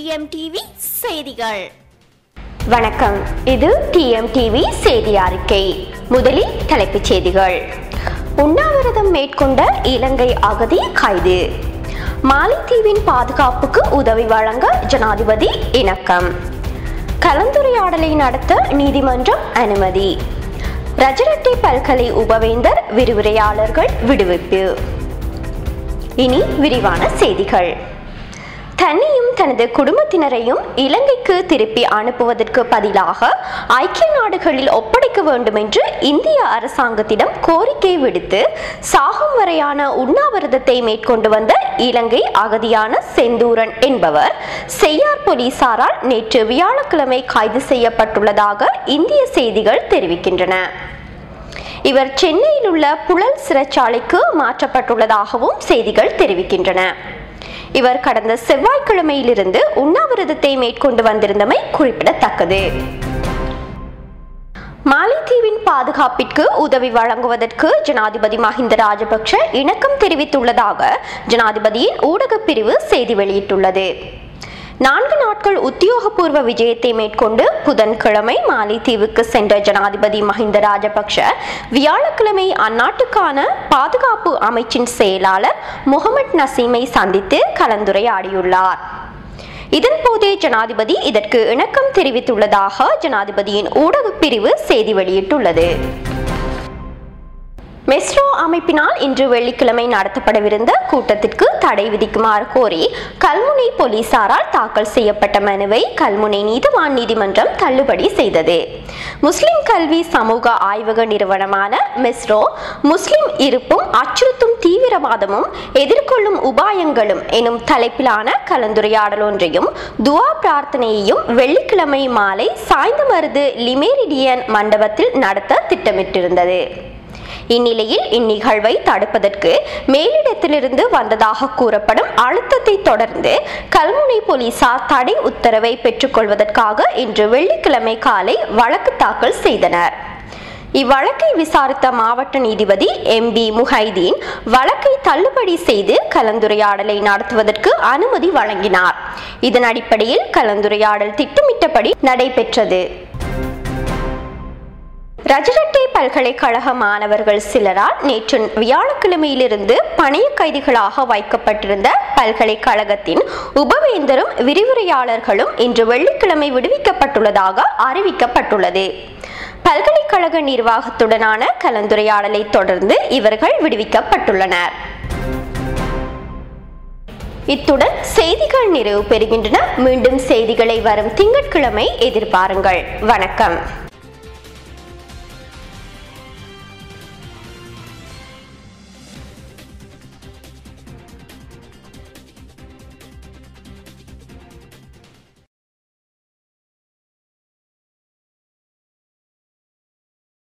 டிஎம்டிவி செய்திகள். வணக்கம், இது டிஎம்டிவி செய்தி அறிக்கை. முதலில் தலைப்புச் செய்திகள். உண்ணாவிரதம் மேற்கொண்ட இலங்கை அகதி கைது. மாலைத்தீவின் பாதுகாப்புக்கு உதவி வழங்க ஜனாதிபதி இணக்கம். கலந்துரையாடலை நடத்த நீதிமன்றம் அனுமதி. ரஜரட்டி பல்கலை உபவேந்தர் விரிவுரையாளர்கள் விடுவிப்பு. இனி விரிவான செய்திகள். தன்னையும் தனது குடும்பத்தினரையும் இலங்கைக்கு திருப்பி அனுப்புவதற்கு பதிலாக ஐக்கிய நாடுகளில் ஒப்படைக்க வேண்டும் என்று இந்திய அரசாங்கத்திடம் கோரிக்கை விடுத்து சாகும் வரையான உண்ணாவிரதத்தை மேற்கொண்டு வந்த இலங்கை அகதியான செந்தூரன் என்பவர் செய்யார் போலீசாரால் நேற்று வியாழக்கிழமை கைது செய்யப்பட்டுள்ளதாக இந்திய செய்திகள் தெரிவிக்கின்றன. இவர் சென்னையில் உள்ள புழல் சிறைச்சாலைக்கு மாற்றப்பட்டுள்ளதாகவும் செய்திகள் தெரிவிக்கின்றன. இவர் கடந்த செவ்வாய்க்கிழமையிலிருந்து உண்ணாவிரதத்தை மேற்கொண்டு வந்திருந்தமை குறிப்பிடத்தக்கது. மாலைத்தீவின் பாதுகாப்பிற்கு உதவி வழங்குவதற்கு ஜனாதிபதி மஹிந்த ராஜபக்ஷ இணக்கம் தெரிவித்துள்ளதாக ஜனாதிபதியின் ஊடகப் பிரிவு செய்தி வெளியிட்டுள்ளது. 4 நாட்கள் உத்தியோகபூர்வ விஜயத்தை மேற்கொண்டு புதன்கிழமை மாலைத்தீவுக்கு சென்ற ஜனாதிபதி மஹிந்த ராஜபக்ஷ வியாழக்கிழமை அந்நாட்டுக்கான பாதுகாப்பு அமைச்சின் செயலாளர் முகமது நசீமை சந்தித்து கலந்துரையாடியுள்ளார். இதன்போதே ஜனாதிபதி இதற்கு இணக்கம் தெரிவித்துள்ளதாக ஜனாதிபதியின் ஊடகப் பிரிவு செய்தி வெளியிட்டுள்ளது. மெஸ்ரோ அமைப்பினால் இன்று வெள்ளிக்கிழமை நடத்தப்படவிருந்த கூட்டத்திற்கு தடை விதிக்குமாறு கோரி கல்முனை போலீசாரால் தாக்கல் செய்யப்பட்ட மனுவை கல்முனை நீதிவான் நீதிமன்றம் தள்ளுபடி செய்தது. முஸ்லிம் கல்வி சமூக ஆய்வக நிறுவனமான மெஸ்ரோ முஸ்லிம் இருப்பும் அச்சுறுத்தும் தீவிரவாதமும் எதிர்கொள்ளும் உபாயங்களும் எனும் தலைப்பிலான கலந்துரையாடல் ஒன்றையும் துவா பிரார்த்தனையையும் வெள்ளிக்கிழமை மாலை சாய்ந்தமருது லிமேரிடியன் மண்டபத்தில் நடத்த திட்டமிட்டிருந்தது. இந்நிலையில் இந்நிகழ்வை தடுப்பதற்கு மேலிடத்திலிருந்து வந்ததாக கூறப்படும் அழுத்தத்தை தொடர்ந்து கல்முனை போலீசார் தடை உத்தரவை பெற்றுக்கொள்வதற்காக இன்று வெள்ளிக்கிழமை காலை வழக்கு தாக்கல் செய்தனர். இவ்வழக்கை விசாரித்த மாவட்ட நீதிபதி MB முஹைதீன் வழக்கை தள்ளுபடி செய்து கலந்துரையாடலை நடத்துவதற்கு அனுமதி வழங்கினார். இதன் அடிப்படையில் கலந்துரையாடல் திட்டமிட்டபடி நடைபெற்றது. ரஜரட்டி பல்கலைக்கழக மாணவர்கள் சிலரால் நேற்று வியாழக்கிழமையிலிருந்து பணைய கைதிகளாக வைக்கப்பட்டிருந்த பல்கலைக்கழகத்தின் உபவேந்தரும் விரிவுரையாளர்களும் இன்று வெள்ளிக்கிழமை விடுவிக்கப்பட்டுள்ளதாக அறிவிக்கப்பட்டுள்ளது. பல்கலைக்கழக நிர்வாகத்துடனான கலந்துரையாடலை தொடர்ந்து இவர்கள் விடுவிக்கப்பட்டுள்ளனர். இத்துடன் செய்திகள் நிறைவு பெறுகின்றன. மீண்டும் செய்திகளை வரும் திங்கட்கிழமை எதிர்பாருங்கள். வணக்கம்.